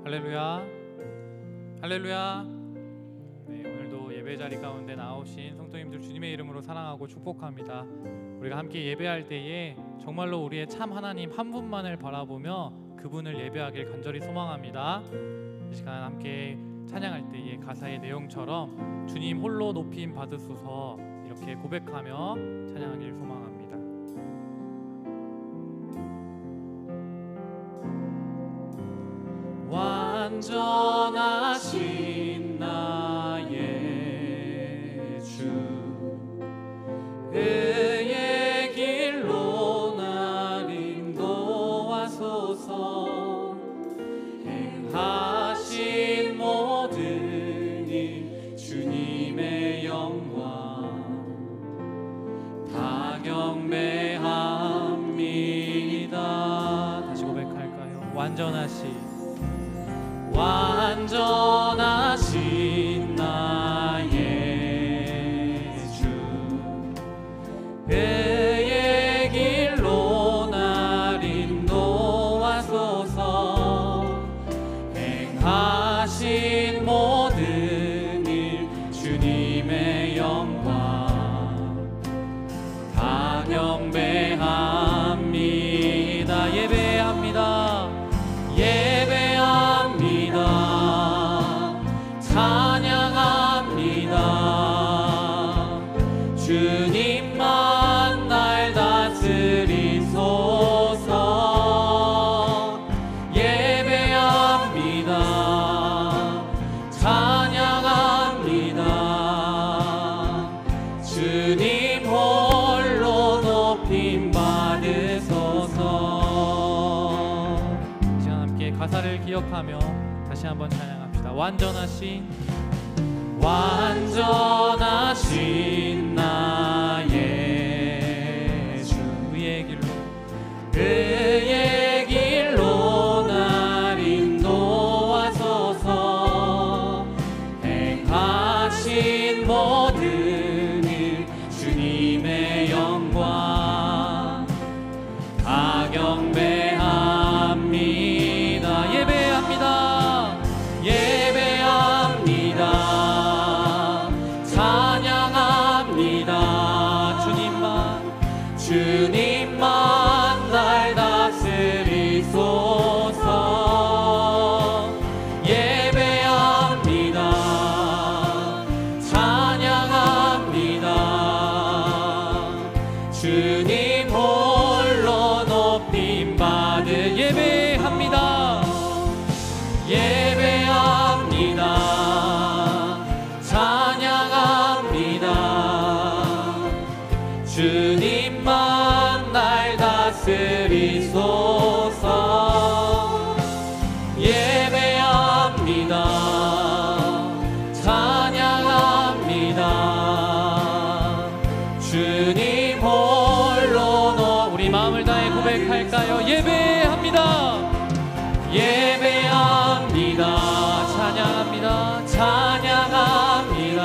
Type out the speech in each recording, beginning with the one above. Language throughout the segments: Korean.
할렐루야, 할렐루야. 네, 오늘도 예배 자리 가운데 나오신 성도님들 주님의 이름으로 사랑하고 축복합니다. 우리가 함께 예배할 때에 정말로 우리의 참 하나님 한 분만을 바라보며 그분을 예배하길 간절히 소망합니다. 이 시간 함께 찬양할 때에 가사의 내용처럼 주님 홀로 높임 받으소서 이렇게 고백하며 찬양하길 소망합니다. 완전하신 나의 주, 그의 길로 날 인도하소서. 행하신 모든 일 주님의 영광 다 경배합니다. 다시 고백할까요? 완전하신 나의 주, 그의 길로 날 인도하소서. 행하신 모든 일 주님의 영광 다 경배합니다. 예배합니다. 찬양합니다. 주님만 날 다스리소서. 예배합니다. 찬양합니다. 주님 홀로 높임 받으소서. 이 시간 함께 가사를 기억하며 다시 한번 찬양합시다. 완전하신 나의 주, 그의 길로 날 인도하소서. 행하신 모든 일 주님의 영광 다 경배합니다. 예배합니다. 찬양합니다. 주님만 날 다스리소서. 예배합니다. 찬양합니다. 주님 홀로 높임 받으. 예배합니다. 찬양합니다. 주님만 날 다스리소서. 예배합니다. 찬양합니다. 주님 홀로 우리 마음을 다해 고백할까요? 예배합니다. 예배합니다. 찬양합니다. 찬양합니다.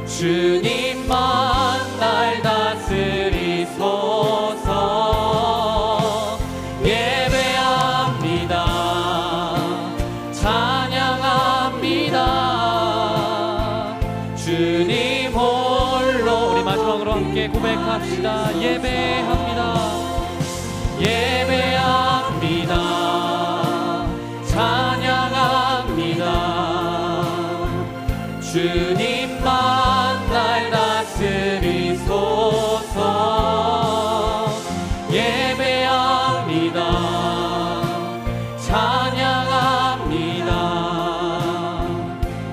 주님만 날 다스리소서. 예배합니다. 찬양합니다. 주님 홀로. 우리 마지막으로 함께 고백합시다. 예배합니다. 예배합니다. 찬양합니다. 주님만 날 다스리소서. 예배합니다. 찬양합니다.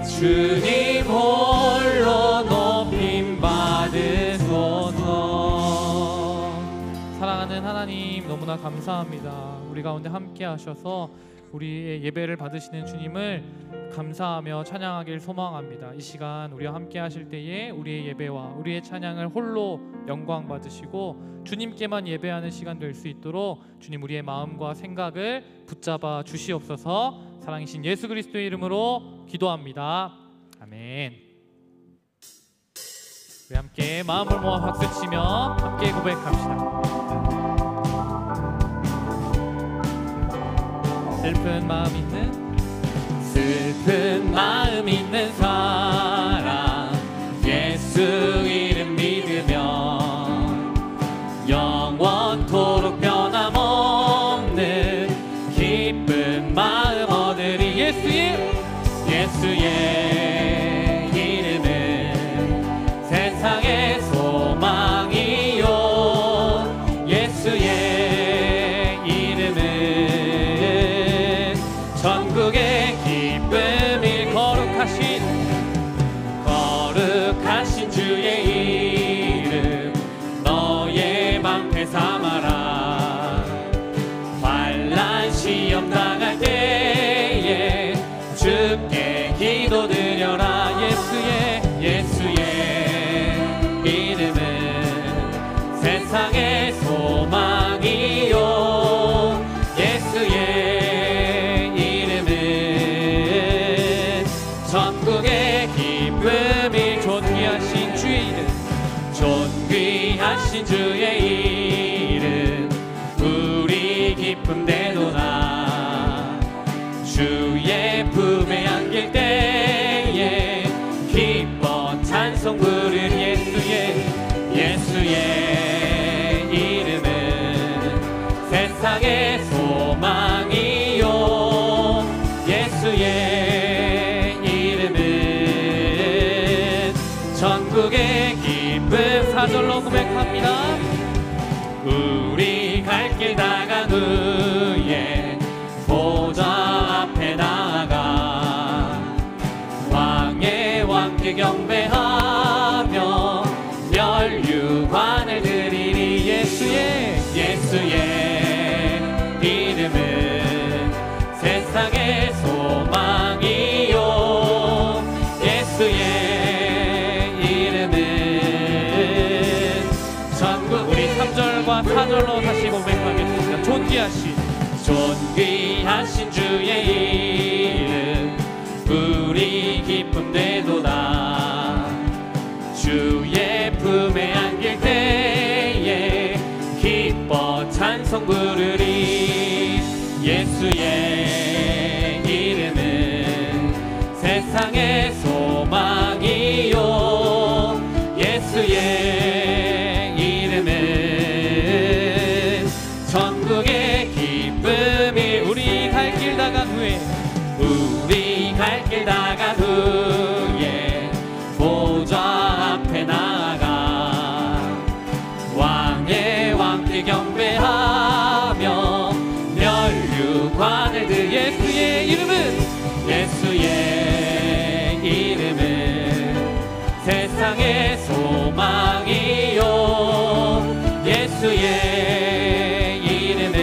주님 홀로 높임 받으소서. 사랑하는 하나님, 너무나 감사합니다. 우리 가운데 함께 하셔서 우리의 예배를 받으시는 주님을 감사하며 찬양하길 소망합니다. 이 시간 우리와 함께 하실 때에 우리의 예배와 우리의 찬양을 홀로 영광 받으시고 주님께만 예배하는 시간 될 수 있도록 주님 우리의 마음과 생각을 붙잡아 주시옵소서. 사랑이신 예수 그리스도의 이름으로 기도합니다. 아멘. 우리 함께 마음을 모아 박수치며 함께 고백합시다. 슬픈 마음 있는 사람 예수 이름 믿으면 영원토록 변함없는 기쁜 마음 얻으리. 예수의 이름은 세상의 소망이요. 예수의 이름은 전국의 기쁨이 거룩하신 주의 이름 너의 방패 삼아라. 환난 시험 당할 때에 주께 기도드려라. 예수의 이름은 세상의 소망이요. 예수의 이름은 전국의 기쁨이 존귀하신 주의 이름. 존귀하신 주의 이름 우리 기쁨 되도다. 주의 품에 안길 때에 기뻐 찬송 부르는 예수의 이름은 세상의 소망이요. 예수의 이름은 전국의 기쁨. 4절로 고백합니다. 우리 갈 길 다간 후에 보좌 앞에 나아가 왕의 왕께 경배하며 멸류관을 드리리. 예수의 이름은 세상의 소망이요. 예수의 이름은 전국. 우리 3절과 4절로 다시 고백하겠습니다. 존귀하신 주의 이름 우리 기쁨 되도다. 주의 품에 안길 때에 기뻐 찬송 부르리. 예수의 이름은 세상의 소망이요. 예수의 이름은 전국의 기쁨이. 우리 갈 길 다간 후에 보좌 앞에 나아가 왕의 왕께 경배하며 멸류관을 드리. 예수의 이름은 세상의 소망이요. 예수의 이름은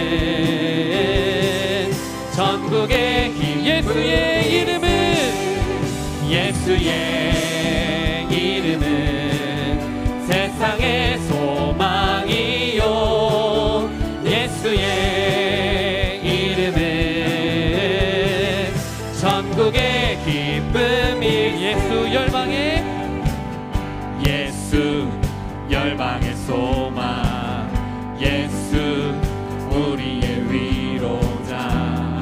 전국의 기쁨. 예수의 이름은 세상의 소망이요. 예수의 이름은 전국의 기쁨이. 예수 열방의 소망. 예수 우리의 위로자.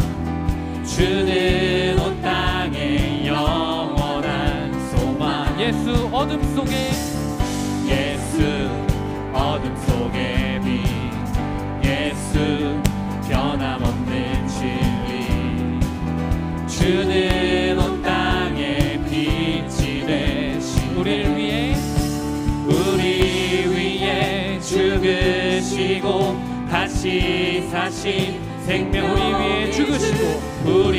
주는 온 땅의 영원한 소망. 예수 어둠 속의 빛. 예수 변함없는 진리. 주는 온 땅의 빛이 되신 우리 위에 죽으시고 다시 사신 생명. 우리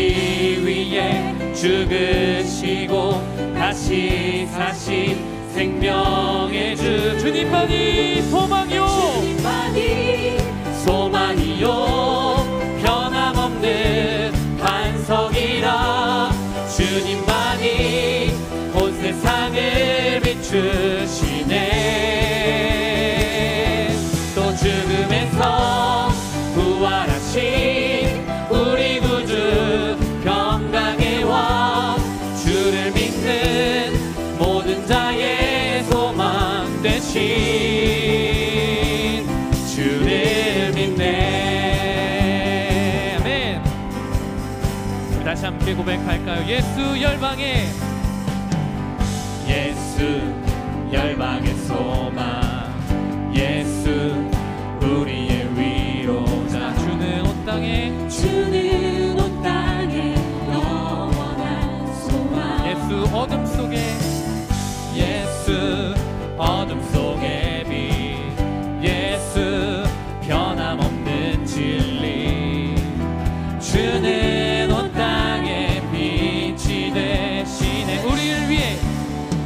위에 죽으시고 다시 사신 생명의 주. 주님만이 소망이요. 변함없는 반석이라. 주님만이 온 세상을 비추시네. 또 죽음에서 부활하신 우리 구주 평강의 왕. 주를 믿는 모든 자의 소망 되신 주를 믿네. 다시 함께 고백할까요? 예수 열방의 소망, 예수 우리의 위로자. 주는 온 땅에 영원한 소망. 예수 어둠 속의 빛, 예수 변함없는 진리. 주는 온 땅에 빛이 되시네.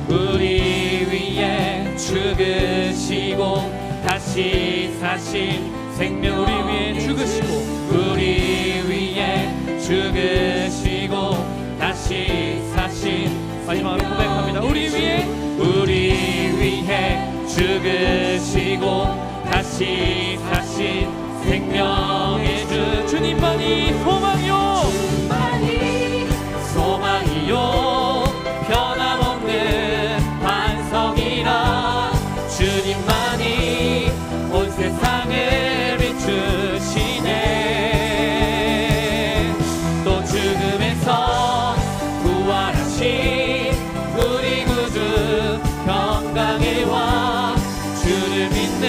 우리 위에 죽으시고 다시 사신 생명. 우리 위에 죽으시고 다시 사신. 마지막으로 고백합니다. 우리 위해 죽으시고 다시 사신 생명의 주. 주님만이 소망이요 변함없는 반석이라. 주님만이 온 세상을 비추시네. 또 죽음에서 부활하신 우리 구주 평강에 와. 주를 믿는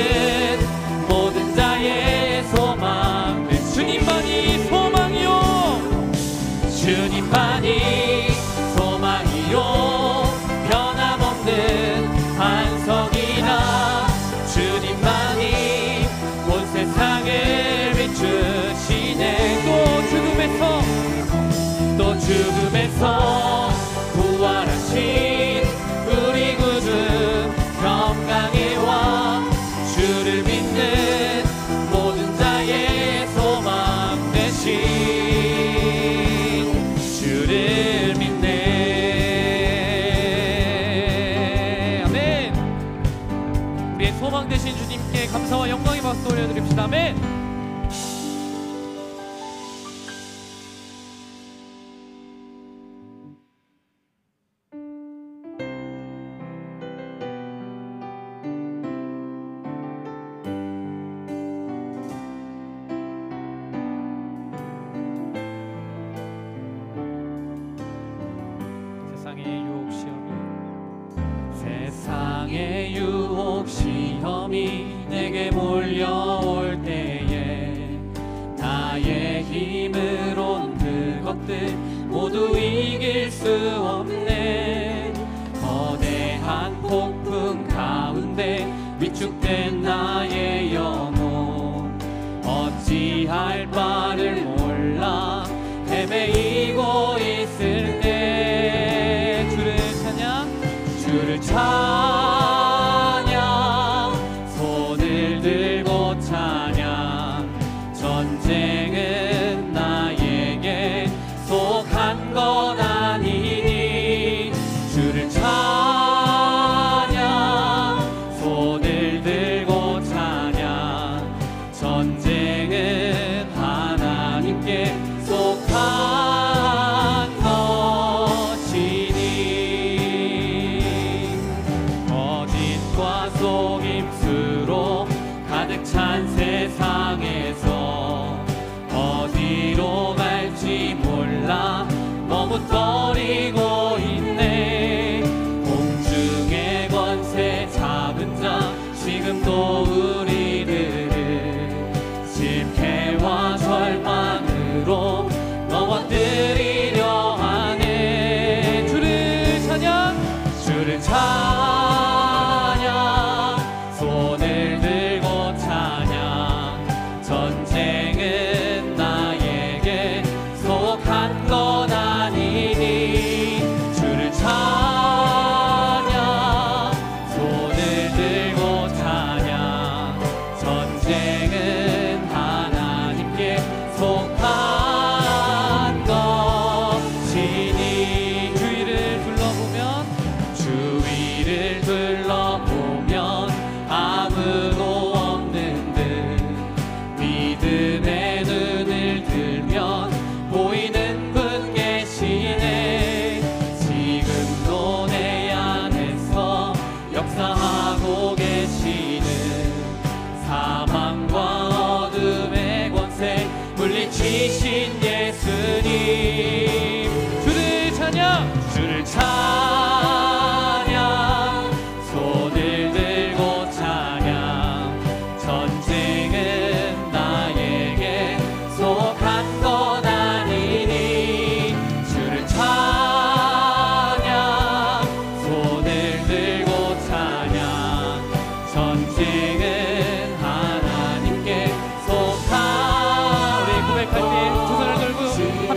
모든 자의 소망. 주님만이 소망이요 변함없는 반석이라. 주님만이 온 세상을 비추시네. 또 죽음에서 부활하신 우리 구주 평강에 와. 주를 믿는 모든 자의 소망 되신 주를 믿네. 아멘. 우리의 소망 되신 주님께 감사와 영광의 박수 올려드립시다. 아멘. 세상의 유혹 시험이 내게 몰려올 때에 나의 힘으론 그것들 모두 이길 수 없네. 거대한 폭풍 가운데 위축된 나의 영혼 어찌할 바를 몰라 헤매이고 있을 때 주를 찬양, 손을 들고 찬양. 전쟁은 나에게 속한 것 아니니. 주를 찬양, 손을 들고 찬양. 전쟁은 하나님께 속한 거짓과 속임수로 가득 찬 세상에서 어디로 갈지 몰라 너무 떨리고 있네. 공중의 권세 잡은 자 지금도 우리들을 실패와 절망으로 넘어뜨리려 하네. 주를 찬양, 손을 들고 찬양. 전쟁은 나에게 속한 것 아니니. 주를 찬양, 손을 들고 찬양. 전쟁은 하나님께 속한 것이니. 주위를 둘러보면 아무도 없는 듯 믿음의 눈을 들면 보이는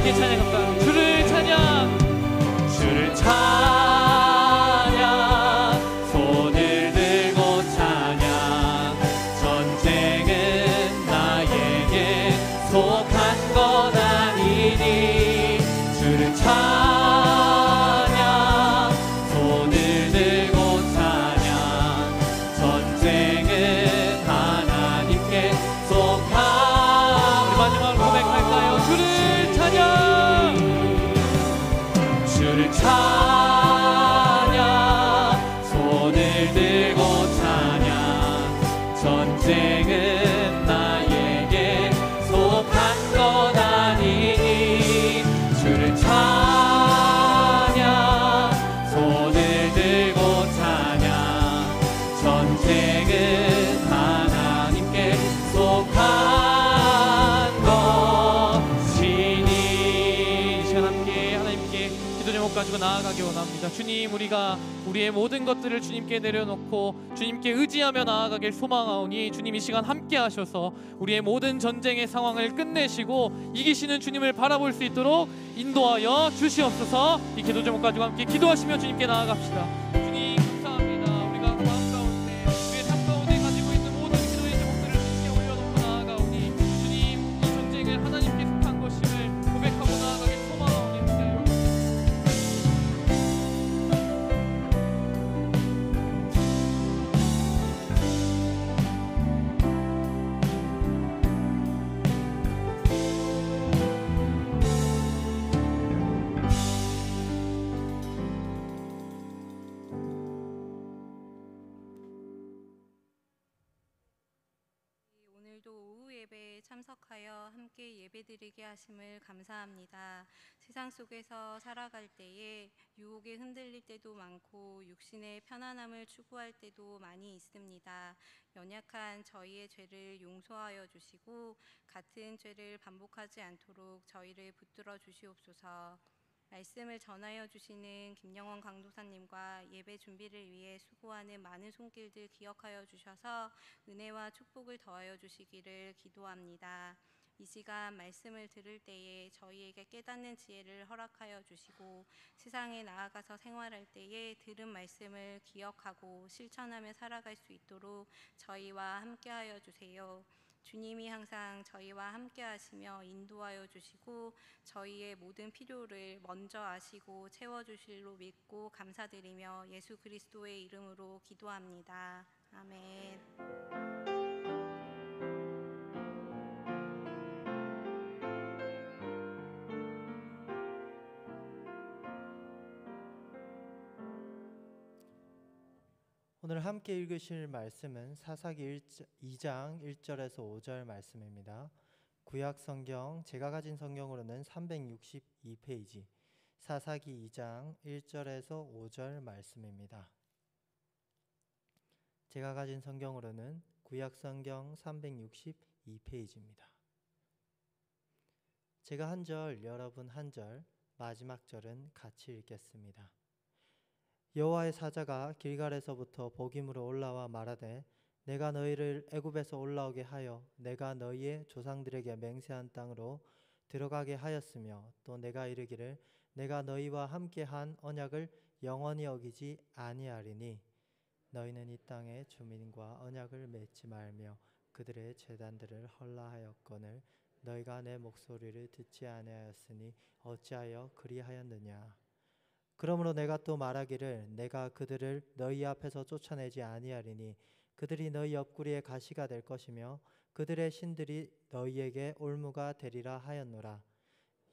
함께 찬양합니다. 주를 찬양, 주를 찬양, 손을 들고 찬양. 전쟁은 나에게 속한 것 아니니. 주를 찬양, 손을 들고 찬양. 전쟁은 하나님께 속한. 우리 마지막으로 고백할까요? 주를 찬양, 주를 찬양, 손을 들고 찬양. 전쟁은 나에게 속한 것 아니니. 주를 찬양, 손을 들고 찬양. 전쟁은 하나님께 속한 것이니. 이 시간 함께 하나님께 기도 제목 가지고 나아가기 원합니다. 주님, 우리가 우리의 모든 것들을 주님께 내려놓고 주님께 의지하며 나아가길 소망하오니 주님 이 시간 함께 하셔서 우리의 모든 전쟁의 상황을 끝내시고 이기시는 주님을 바라볼 수 있도록 인도하여 주시옵소서. 이 기도 제목 가지고 함께 기도하시며 주님께 나아갑시다. 주님 감사합니다. 우리가 마음 가운데 우리의 삶 가운데 가지고 있는 모든 기도의 제목들을 주님께 올려놓고 나아가오니 주님, 이 전쟁을 하나님께 속한 것임을 고백하고 나아가길 소망하옵니다. 오늘도 오후 예배에 참석하여 함께 예배드리게 하심을 감사합니다. 세상 속에서 살아갈 때에 유혹에 흔들릴 때도 많고 육신의 편안함을 추구할 때도 많이 있습니다. 연약한 저희의 죄를 용서하여 주시고 같은 죄를 반복하지 않도록 저희를 붙들어 주시옵소서. 말씀을 전하여 주시는 김영원 강도사님과 예배 준비를 위해 수고하는 많은 손길들 기억하여 주셔서 은혜와 축복을 더하여 주시기를 기도합니다. 이 시간 말씀을 들을 때에 저희에게 깨닫는 지혜를 허락하여 주시고 세상에 나아가서 생활할 때에 들은 말씀을 기억하고 실천하며 살아갈 수 있도록 저희와 함께하여 주세요. 주님이 항상 저희와 함께 하시며 인도하여 주시고 저희의 모든 필요를 먼저 아시고 채워주실로 믿고 감사드리며 예수 그리스도의 이름으로 기도합니다. 아멘. 오늘 함께 읽으실 말씀은 사사기 2장 1절에서 5절 말씀입니다. 구약 성경, 제가 가진 성경으로는 362페이지, 사사기 2장 1절에서 5절 말씀입니다. 제가 가진 성경으로는 구약 성경 362페이지입니다. 제가 한 절, 여러분 한 절, 마지막 절은 같이 읽겠습니다. 여호와의 사자가 길갈에서부터 복임으로 올라와 말하되 내가 너희를 애굽에서 올라오게 하여 내가 너희의 조상들에게 맹세한 땅으로 들어가게 하였으며 또 내가 이르기를 내가 너희와 함께한 언약을 영원히 어기지 아니하리니 너희는 이 땅의 주민과 언약을 맺지 말며 그들의 제단들을 헐라하였거늘 너희가 내 목소리를 듣지 아니하였으니 어찌하여 그리하였느냐. 그러므로 내가 또 말하기를 내가 그들을 너희 앞에서 쫓아내지 아니하리니 그들이 너희 옆구리에 가시가 될 것이며 그들의 신들이 너희에게 올무가 되리라 하였노라.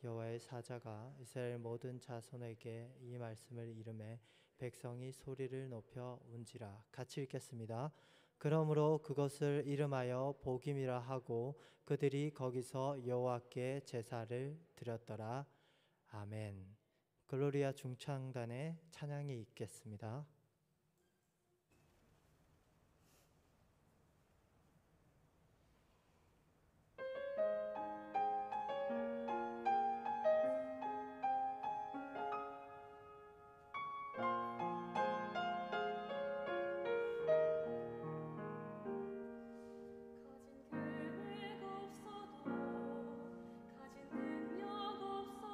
여호와의 사자가 이스라엘 모든 자손에게 이 말씀을 이르매 백성이 소리를 높여 운지라. 같이 읽겠습니다. 그러므로 그것을 이름하여 복임이라 하고 그들이 거기서 여호와께 제사를 드렸더라. 아멘. 글로리아 중창단의 찬양이 있겠습니다. 가진 계획 없어도 가진 능력 없어도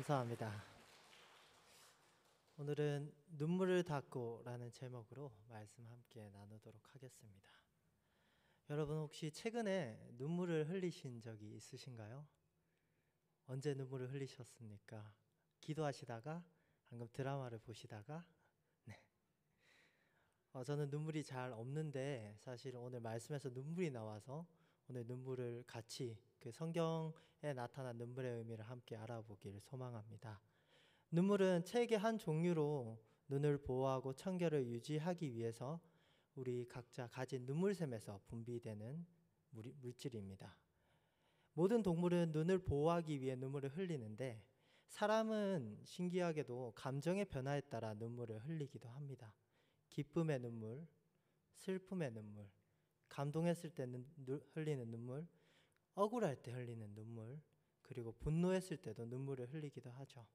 감사합니다. 오늘은 눈물을 닦고라는 제목으로 말씀 함께 나누도록 하겠습니다. 여러분 혹시 최근에 눈물을 흘리신 적이 있으신가요? 언제 눈물을 흘리셨습니까? 기도하시다가? 방금 드라마를 보시다가? 네. 저는 눈물이 잘 없는데 사실 오늘 말씀에서 눈물이 나와서 오늘 눈물을 같이 그 성경에 나타난 눈물의 의미를 함께 알아보기를 소망합니다. 눈물은 책의 한 종류로 눈을 보호하고 청결을 유지하기 위해서 우리 각자 가진 눈물샘에서 분비되는 물질입니다. 모든 동물은 눈을 보호하기 위해 눈물을 흘리는데 사람은 신기하게도 감정의 변화에 따라 눈물을 흘리기도 합니다. 기쁨의 눈물, 슬픔의 눈물, 감동했을 때 흘리는 눈물, 억울할 때 흘리는 눈물, 그리고 분노했을 때도 눈물을 흘리기도 하죠.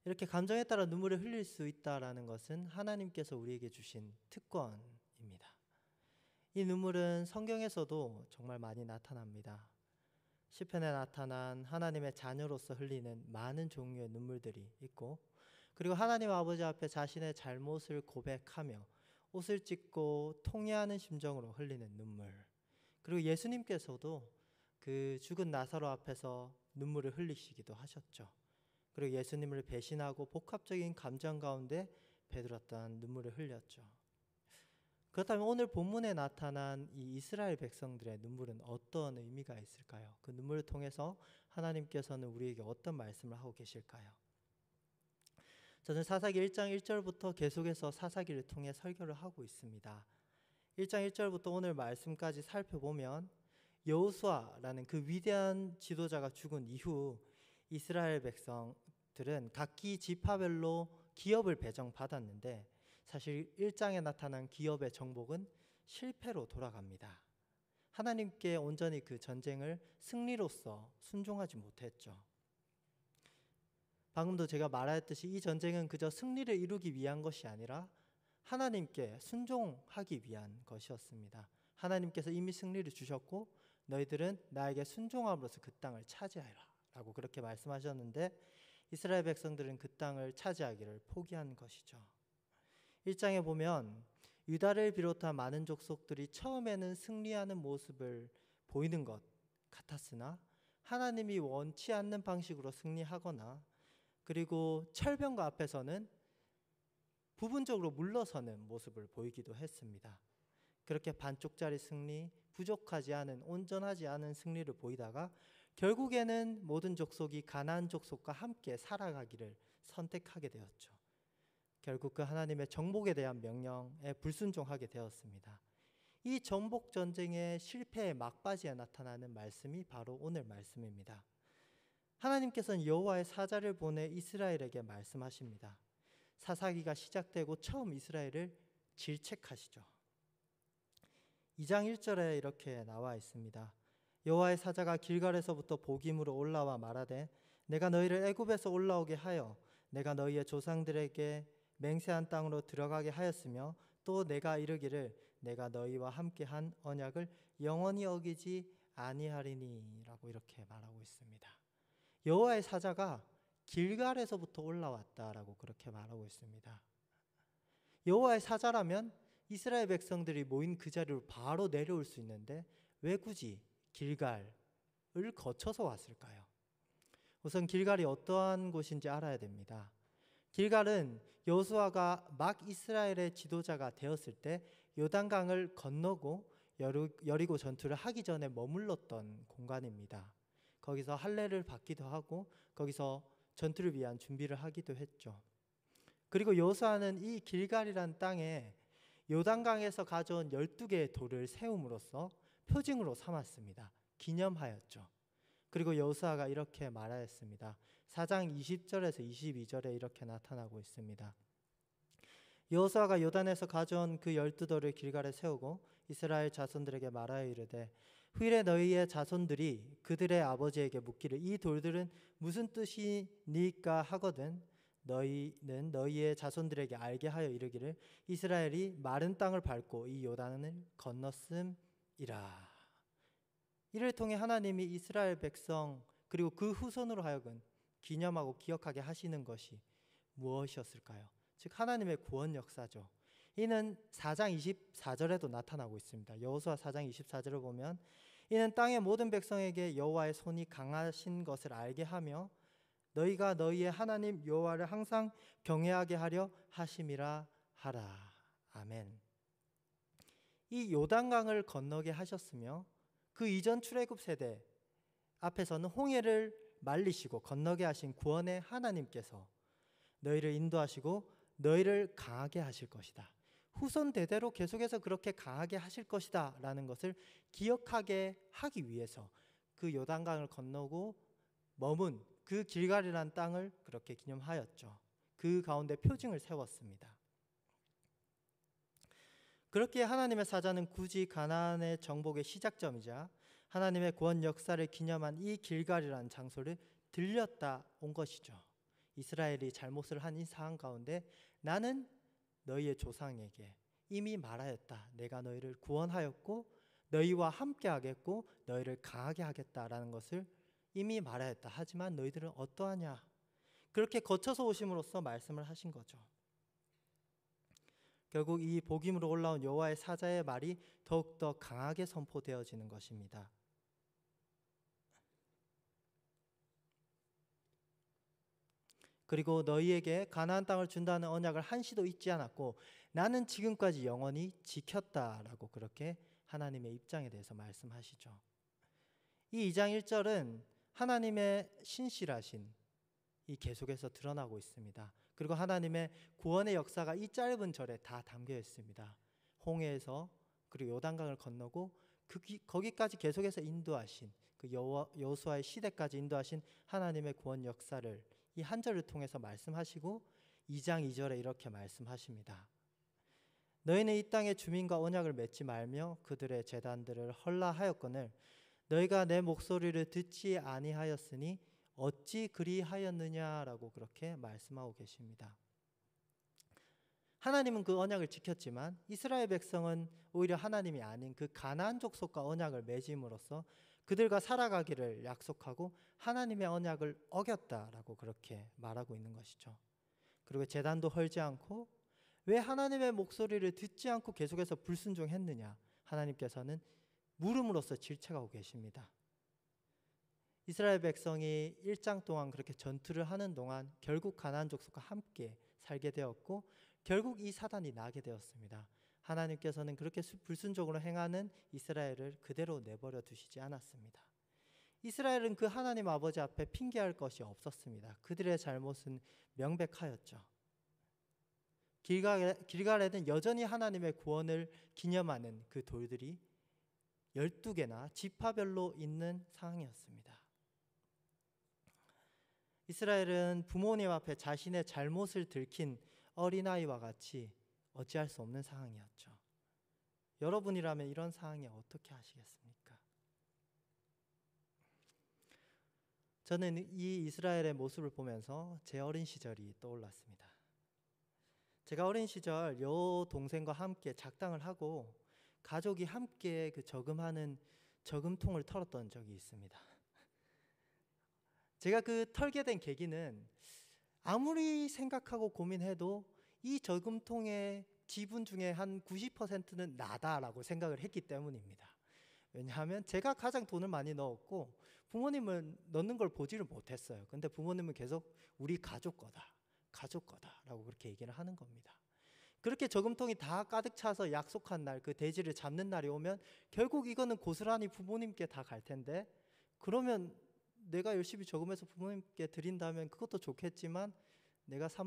이렇게 감정에 따라 눈물을 흘릴 수 있다는 것은 하나님께서 우리에게 주신 특권입니다. 이 눈물은 성경에서도 정말 많이 나타납니다. 시편에 나타난 하나님의 자녀로서 흘리는 많은 종류의 눈물들이 있고, 그리고 하나님 아버지 앞에 자신의 잘못을 고백하며 옷을 찢고 통회하는 심정으로 흘리는 눈물, 그리고 예수님께서도 그 죽은 나사로 앞에서 눈물을 흘리시기도 하셨죠. 그리고 예수님을 배신하고 복합적인 감정 가운데 배들었던 눈물을 흘렸죠. 그렇다면 오늘 본문에 나타난 이 이스라엘 백성들의 눈물은 어떤 의미가 있을까요? 그 눈물을 통해서 하나님께서는 우리에게 어떤 말씀을 하고 계실까요? 저는 사사기 1장 1절부터 계속해서 사사기를 통해 설교를 하고 있습니다. 1장 1절부터 오늘 말씀까지 살펴보면 여호수아라는 그 위대한 지도자가 죽은 이후 이스라엘 백성들은 각기 지파별로 기업을 배정받았는데 사실 1장에 나타난 기업의 정복은 실패로 돌아갑니다. 하나님께 온전히 그 전쟁을 승리로서 순종하지 못했죠. 방금도 제가 말하였듯이 이 전쟁은 그저 승리를 이루기 위한 것이 아니라 하나님께 순종하기 위한 것이었습니다. 하나님께서 이미 승리를 주셨고 너희들은 나에게 순종함으로써 그 땅을 차지하라 라고 그렇게 말씀하셨는데 이스라엘 백성들은 그 땅을 차지하기를 포기한 것이죠. 1장에 보면 유다를 비롯한 많은 족속들이 처음에는 승리하는 모습을 보이는 것 같았으나 하나님이 원치 않는 방식으로 승리하거나 그리고 철병과 앞에서는 부분적으로 물러서는 모습을 보이기도 했습니다. 그렇게 반쪽짜리 승리, 부족하지 않은 온전하지 않은 승리를 보이다가 결국에는 모든 족속이 가나안 족속과 함께 살아가기를 선택하게 되었죠. 결국 그 하나님의 정복에 대한 명령에 불순종하게 되었습니다. 이 정복 전쟁의 실패의 막바지에 나타나는 말씀이 바로 오늘 말씀입니다. 하나님께서는 여호와의 사자를 보내 이스라엘에게 말씀하십니다. 사사기가 시작되고 처음 이스라엘을 질책하시죠. 2장 1절에 이렇게 나와 있습니다. 여호와의 사자가 길갈에서부터 보김으로 올라와 말하되 내가 너희를 애굽에서 올라오게 하여 내가 너희의 조상들에게 맹세한 땅으로 들어가게 하였으며 또 내가 이르기를 내가 너희와 함께한 언약을 영원히 어기지 아니하리니 라고 이렇게 말하고 있습니다. 여호와의 사자가 길갈에서부터 올라왔다라고 그렇게 말하고 있습니다. 여호와의 사자라면 이스라엘 백성들이 모인 그 자리로 바로 내려올 수 있는데 왜 굳이 길갈을 거쳐서 왔을까요? 우선 길갈이 어떠한 곳인지 알아야 됩니다. 길갈은 여호수아가 막 이스라엘의 지도자가 되었을 때 요단강을 건너고 여리고 전투를 하기 전에 머물렀던 공간입니다. 거기서 할례를 받기도 하고 거기서 전투를 위한 준비를 하기도 했죠. 그리고 여호수아는 이 길갈이란 땅에 요단강에서 가져온 12개의 돌을 세움으로써 표징으로 삼았습니다. 기념하였죠. 그리고 여호수아가 이렇게 말하였습니다. 4장 20절에서 22절에 이렇게 나타나고 있습니다. 여호수아가 요단에서 가져온 그 12돌을 길갈에 세우고 이스라엘 자손들에게 말하여 이르되 후일에 너희의 자손들이 그들의 아버지에게 묻기를 이 돌들은 무슨 뜻이니까 하거든 너희는 너희의 자손들에게 알게 하여 이르기를 이스라엘이 마른 땅을 밟고 이 요단을 건넜음이라. 이를 통해 하나님이 이스라엘 백성 그리고 그 후손으로 하여금 기념하고 기억하게 하시는 것이 무엇이었을까요? 즉 하나님의 구원 역사죠. 이는 4장 24절에도 나타나고 있습니다. 여호수아 4장 24절을 보면 이는 땅의 모든 백성에게 여호와의 손이 강하신 것을 알게 하며 너희가 너희의 하나님 여호와를 항상 경외하게 하려 하심이라 하라. 아멘. 이 요단강을 건너게 하셨으며 그 이전 출애굽 세대 앞에서는 홍해를 말리시고 건너게 하신 구원의 하나님께서 너희를 인도하시고 너희를 강하게 하실 것이다. 후손 대대로 계속해서 그렇게 강하게 하실 것이다 라는 것을 기억하게 하기 위해서 그 요단강을 건너고 머문 그 길갈이라는 땅을 그렇게 기념하였죠. 그 가운데 표징을 세웠습니다. 그렇게 하나님의 사자는 굳이 가나안의 정복의 시작점이자 하나님의 구원 역사를 기념한 이 길갈이라는 장소를 들렸다 온 것이죠. 이스라엘이 잘못을 한 이 상황 가운데 나는 너희의 조상에게 이미 말하였다. 내가 너희를 구원하였고 너희와 함께 하겠고 너희를 강하게 하겠다라는 것을 이미 말하였다. 하지만 너희들은 어떠하냐? 그렇게 거쳐서 오심으로써 말씀을 하신 거죠. 결국 이 복임으로 올라온 여호와의 사자의 말이 더욱더 강하게 선포되어지는 것입니다. 그리고 너희에게 가나안 땅을 준다는 언약을 한시도 잊지 않았고 나는 지금까지 영원히 지켰다라고 그렇게 하나님의 입장에 대해서 말씀하시죠. 이 2장 1절은 하나님의 신실하신 이 계속해서 드러나고 있습니다. 그리고 하나님의 구원의 역사가 이 짧은 절에 다 담겨 있습니다. 홍해에서 그리고 요단강을 건너고 거기까지 계속해서 인도하신 그 여호수아의 시대까지 인도하신 하나님의 구원 역사를 이 한 절을 통해서 말씀하시고 2장 2절에 이렇게 말씀하십니다. 너희는 이 땅의 주민과 언약을 맺지 말며 그들의 제단들을 헐라하였거늘 너희가 내 목소리를 듣지 아니하였으니 어찌 그리하였느냐라고 그렇게 말씀하고 계십니다. 하나님은 그 언약을 지켰지만 이스라엘 백성은 오히려 하나님이 아닌 그 가나안 족속과 언약을 맺음으로써 그들과 살아가기를 약속하고 하나님의 언약을 어겼다라고 그렇게 말하고 있는 것이죠. 그리고 제단도 헐지 않고 왜 하나님의 목소리를 듣지 않고 계속해서 불순종했느냐? 하나님께서는 물음으로써 질책하고 계십니다. 이스라엘 백성이 1장 동안 그렇게 전투를 하는 동안 결국 가나안 족속과 함께 살게 되었고 결국 이 사단이 나게 되었습니다. 하나님께서는 그렇게 불순종으로 행하는 이스라엘을 그대로 내버려 두시지 않았습니다. 이스라엘은 그 하나님 아버지 앞에 핑계할 것이 없었습니다. 그들의 잘못은 명백하였죠. 길갈에는 여전히 하나님의 구원을 기념하는 그 돌들이 12개나 지파별로 있는 상황이었습니다. 이스라엘은 부모님 앞에 자신의 잘못을 들킨 어린아이와 같이 어찌할 수 없는 상황이었죠. 여러분이라면 이런 상황에 어떻게 하시겠습니까? 저는 이 이스라엘의 모습을 보면서 제 어린 시절이 떠올랐습니다. 제가 어린 시절 여동생과 함께 작당을 하고 가족이 함께 그 저금하는 저금통을 털었던 적이 있습니다. 제가 그 털게 된 계기는 아무리 생각하고 고민해도 이 저금통의 지분 중에 한 90%는 나다라고 생각을 했기 때문입니다. 왜냐하면 제가 가장 돈을 많이 넣었고 부모님은 넣는 걸 보지를 못했어요. 근데 부모님은 계속 우리 가족 거다라고 그렇게 얘기를 하는 겁니다. 그렇게 저금통이 다 가득 차서 약속한 날, 그 대지를 잡는 날이 오면 결국 이거는 고스란히 부모님께 다 갈 텐데 그러면 내가 열심히 저금해서 부모님께 드린다면 그것도 좋겠지만 내가 사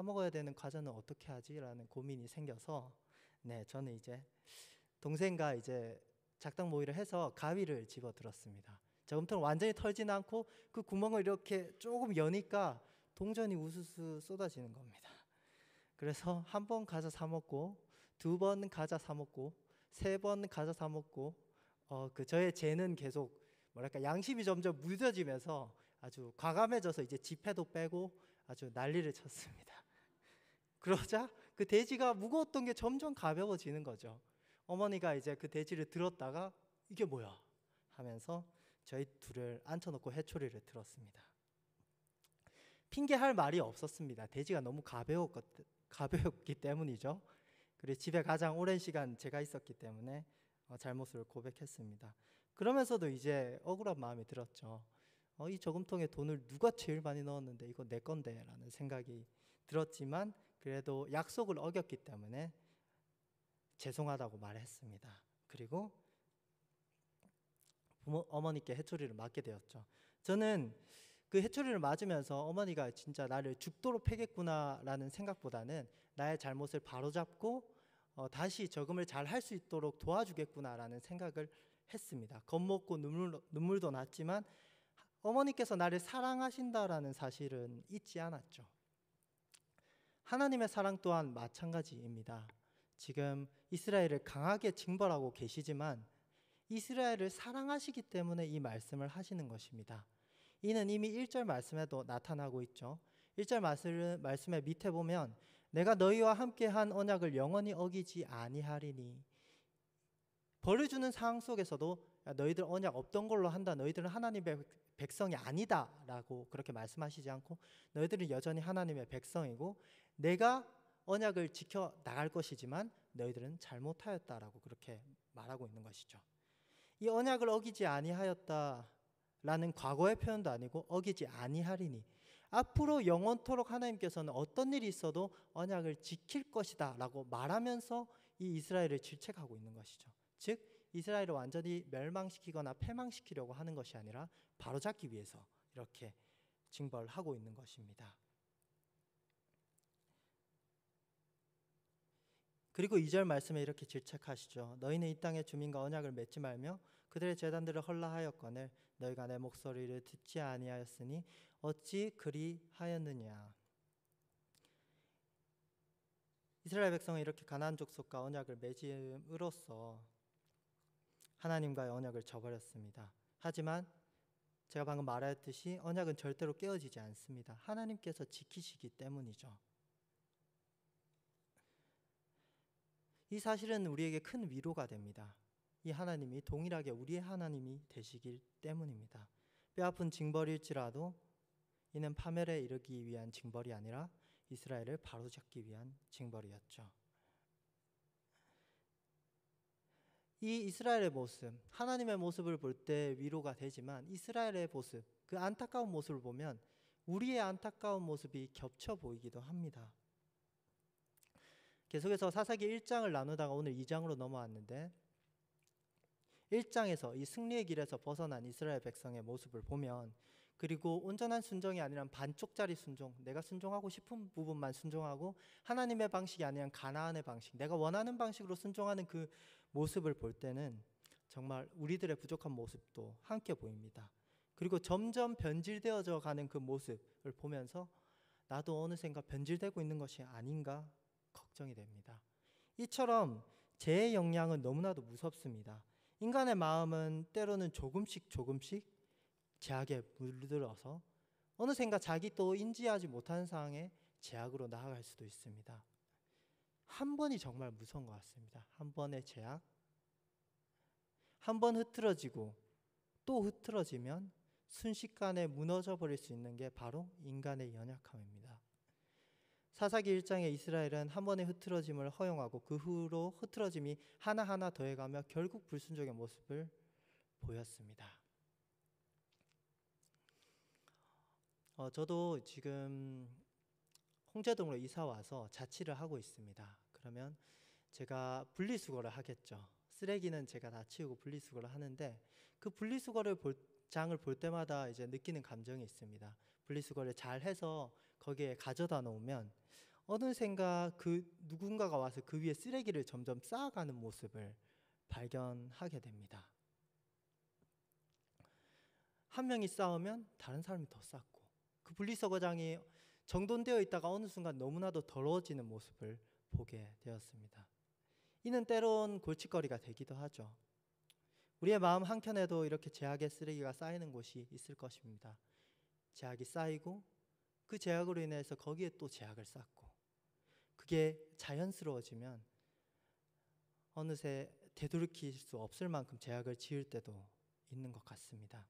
먹어야 되는 과자는 어떻게 하지? 라는 고민이 생겨서 저는 이제 동생과 이제 작당 모의를 해서 가위를 집어들었습니다. 저금통을 완전히 털지는 않고 그 구멍을 이렇게 조금 여니까 동전이 우수수 쏟아지는 겁니다. 그래서 한 번 과자 사 먹고 2번 과자 사 먹고 3번 과자 사 먹고 저의 재는 계속 양심이 점점 무뎌지면서 아주 과감해져서 이제 지폐도 빼고 아주 난리를 쳤습니다. 그러자 그 돼지가 무거웠던 게 점점 가벼워지는 거죠. 어머니가 이제 그 돼지를 들었다가 이게 뭐야 하면서 저희 둘을 앉혀놓고 회초리를 들었습니다. 핑계할 말이 없었습니다. 돼지가 너무 가벼웠기 때문이죠. 그리고 집에 가장 오랜 시간 제가 있었기 때문에 잘못을 고백했습니다. 그러면서도 이제 억울한 마음이 들었죠. 이 저금통에 돈을 누가 제일 많이 넣었는데 이거 내 건데 라는 생각이 들었지만 그래도 약속을 어겼기 때문에 죄송하다고 말했습니다. 그리고 어머니께 회초리를 맞게 되었죠. 저는 그 회초리를 맞으면서 어머니가 진짜 나를 죽도록 패겠구나라는 생각보다는 나의 잘못을 바로잡고 다시 저금을 잘 할 수 있도록 도와주겠구나라는 생각을 했습니다. 겁먹고 눈물도 났지만 어머니께서 나를 사랑하신다라는 사실은 잊지 않았죠. 하나님의 사랑 또한 마찬가지입니다. 지금 이스라엘을 강하게 징벌하고 계시지만 이스라엘을 사랑하시기 때문에 이 말씀을 하시는 것입니다. 이는 이미 1절 말씀에도 나타나고 있죠. 1절 말씀의 밑에 보면 내가 너희와 함께한 언약을 영원히 어기지 아니하리니, 벌을 주는 상황 속에서도 너희들 언약 없던 걸로 한다, 너희들은 하나님의 백성이 아니다 라고 그렇게 말씀하시지 않고 너희들은 여전히 하나님의 백성이고 내가 언약을 지켜 나갈 것이지만 너희들은 잘못하였다라고 그렇게 말하고 있는 것이죠. 이 언약을 어기지 아니하였다라는 과거의 표현도 아니고 어기지 아니하리니, 앞으로 영원토록 하나님께서는 어떤 일이 있어도 언약을 지킬 것이다 라고 말하면서 이 이스라엘을 질책하고 있는 것이죠. 즉 이스라엘을 완전히 멸망시키거나 패망시키려고 하는 것이 아니라 바로잡기 위해서 이렇게 징벌하고 있는 것입니다. 그리고 2절 말씀에 이렇게 질책하시죠. 너희는 이 땅의 주민과 언약을 맺지 말며 그들의 제단들을 헐라하였거늘 너희가 내 목소리를 듣지 아니하였으니 어찌 그리하였느냐. 이스라엘 백성은 이렇게 가나안 족속과 언약을 맺음으로써 하나님과의 언약을 저버렸습니다. 하지만 제가 방금 말했듯이 언약은 절대로 깨어지지 않습니다. 하나님께서 지키시기 때문이죠. 이 사실은 우리에게 큰 위로가 됩니다. 이 하나님이 동일하게 우리의 하나님이 되시기 때문입니다. 뼈아픈 징벌일지라도 이는 파멸에 이르기 위한 징벌이 아니라 이스라엘을 바로잡기 위한 징벌이었죠. 이 이스라엘의 모습, 하나님의 모습을 볼 때 위로가 되지만 이스라엘의 모습, 그 안타까운 모습을 보면 우리의 안타까운 모습이 겹쳐 보이기도 합니다. 계속해서 사사기 1장을 나누다가 오늘 2장으로 넘어왔는데 1장에서 이 승리의 길에서 벗어난 이스라엘 백성의 모습을 보면, 그리고 온전한 순종이 아니라 반쪽짜리 순종, 내가 순종하고 싶은 부분만 순종하고 하나님의 방식이 아니라 가나안의 방식, 내가 원하는 방식으로 순종하는 그 모습을 볼 때는 정말 우리들의 부족한 모습도 함께 보입니다. 그리고 점점 변질되어져 가는 그 모습을 보면서 나도 어느샌가 변질되고 있는 것이 아닌가 걱정이 됩니다. 이처럼 죄의 영향은 너무나도 무섭습니다. 인간의 마음은 때로는 조금씩 죄악에 물들어서 어느샌가 자기 또 인지하지 못하는 상황에 죄악으로 나아갈 수도 있습니다. 한 번이 정말 무서운 것 같습니다. 한 번의 죄악, 한 번 흐트러지고 또 흐트러지면 순식간에 무너져 버릴 수 있는 게 바로 인간의 연약함입니다. 사사기 1장에 이스라엘은 한 번의 흐트러짐을 허용하고 그 후로 흐트러짐이 하나하나 더해가며 결국 불순종의 모습을 보였습니다. 저도 지금 홍제동으로 이사 와서 자취를 하고 있습니다. 그러면 제가 분리수거를 하겠죠. 쓰레기는 제가 다 치우고 분리수거를 하는데 그 분리수거를 장을 볼 때마다 이제 느끼는 감정이 있습니다. 분리수거를 잘 해서 거기에 가져다 놓으면 어느샌가 그 누군가가 와서 그 위에 쓰레기를 점점 쌓아가는 모습을 발견하게 됩니다. 한 명이 쌓으면 다른 사람이 더 쌓고, 그 분리수거장이 정돈되어 있다가 어느 순간 너무나도 더러워지는 모습을 보게 되었습니다. 이는 때론 골칫거리가 되기도 하죠. 우리의 마음 한켠에도 이렇게 죄악의 쓰레기가 쌓이는 곳이 있을 것입니다. 죄악이 쌓이고 그 죄악으로 인해서 거기에 또 죄악을 쌓고, 그게 자연스러워지면 어느새 되돌이킬 수 없을 만큼 죄악을 지을 때도 있는 것 같습니다.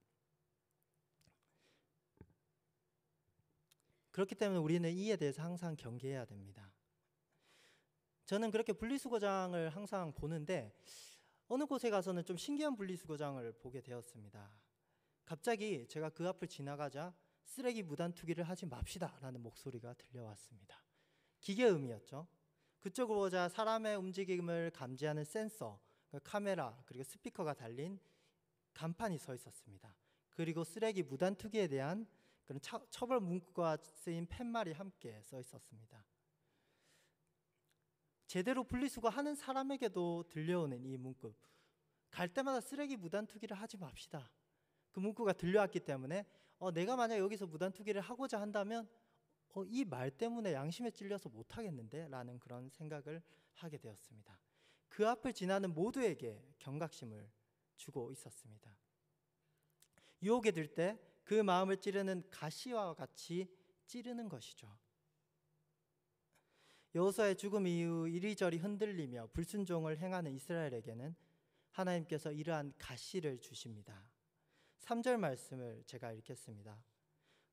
그렇기 때문에 우리는 이에 대해서 항상 경계해야 됩니다. 저는 그렇게 분리수거장을 항상 보는데 어느 곳에 가서는 좀 신기한 분리수거장을 보게 되었습니다. 갑자기 제가 그 앞을 지나가자 쓰레기 무단 투기를 하지 맙시다 라는 목소리가 들려왔습니다. 기계음이었죠. 그쪽으로 오자 사람의 움직임을 감지하는 센서, 카메라, 그리고 스피커가 달린 간판이 서 있었습니다. 그리고 쓰레기 무단 투기에 대한 그런 처벌 문구가 쓰인 팻말이 함께 써 있었습니다. 제대로 분리수거하는 사람에게도 들려오는 이 문구, 갈 때마다 쓰레기 무단 투기를 하지 맙시다. 그 문구가 들려왔기 때문에 내가 만약 여기서 무단 투기를 하고자 한다면 이 말 때문에 양심에 찔려서 못하겠는데 라는 그런 생각을 하게 되었습니다. 그 앞을 지나는 모두에게 경각심을 주고 있었습니다. 유혹에 들 때 그 마음을 찌르는 가시와 같이 찌르는 것이죠. 여호수아의 죽음 이후 이리저리 흔들리며 불순종을 행하는 이스라엘에게는 하나님께서 이러한 가시를 주십니다. 3절 말씀을 제가 읽겠습니다.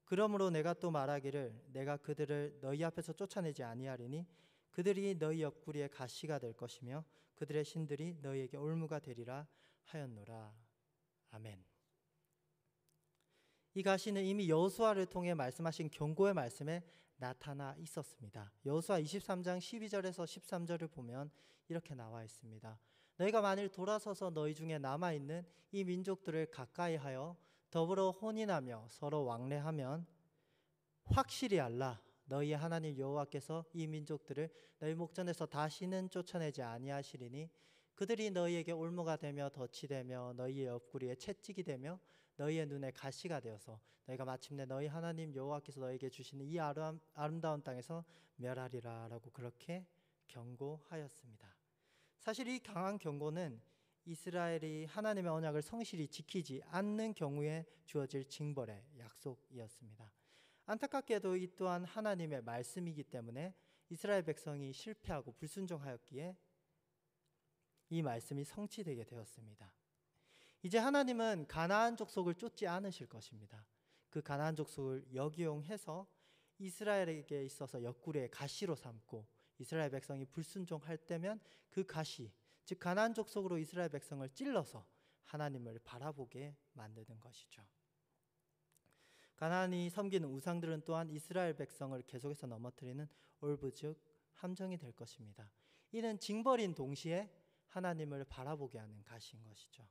그러므로 내가 또 말하기를 내가 그들을 너희 앞에서 쫓아내지 아니하리니 그들이 너희 옆구리에 가시가 될 것이며 그들의 신들이 너희에게 올무가 되리라 하였노라. 아멘. 이 가시는 이미 여호수아를 통해 말씀하신 경고의 말씀에 나타나 있었습니다. 여호수아 23장 12절에서 13절을 보면 이렇게 나와 있습니다. 너희가 만일 돌아서서 너희 중에 남아있는 이 민족들을 가까이 하여 더불어 혼인하며 서로 왕래하면 확실히 알라. 너희의 하나님 여호와께서 이 민족들을 너희 목전에서 다시는 쫓아내지 아니하시리니 그들이 너희에게 올무가 되며 덫이 되며 너희의 옆구리에 채찍이 되며 너희의 눈에 가시가 되어서 너희가 마침내 너희 하나님 여호와께서 너희에게 주시는 이 아름다운 땅에서 멸하리라 라고 그렇게 경고하였습니다. 사실 이 강한 경고는 이스라엘이 하나님의 언약을 성실히 지키지 않는 경우에 주어질 징벌의 약속이었습니다. 안타깝게도 이 또한 하나님의 말씀이기 때문에 이스라엘 백성이 실패하고 불순종하였기에 이 말씀이 성취되게 되었습니다. 이제 하나님은 가나안 족속을 쫓지 않으실 것입니다. 그 가나안 족속을 역이용해서 이스라엘에게 있어서 옆구리에 가시로 삼고 이스라엘 백성이 불순종할 때면 그 가시, 즉 가나안 족속으로 이스라엘 백성을 찔러서 하나님을 바라보게 만드는 것이죠. 가나안이 섬기는 우상들은 또한 이스라엘 백성을 계속해서 넘어뜨리는 올부즉 함정이 될 것입니다. 이는 징벌인 동시에 하나님을 바라보게 하는 가시인 것이죠.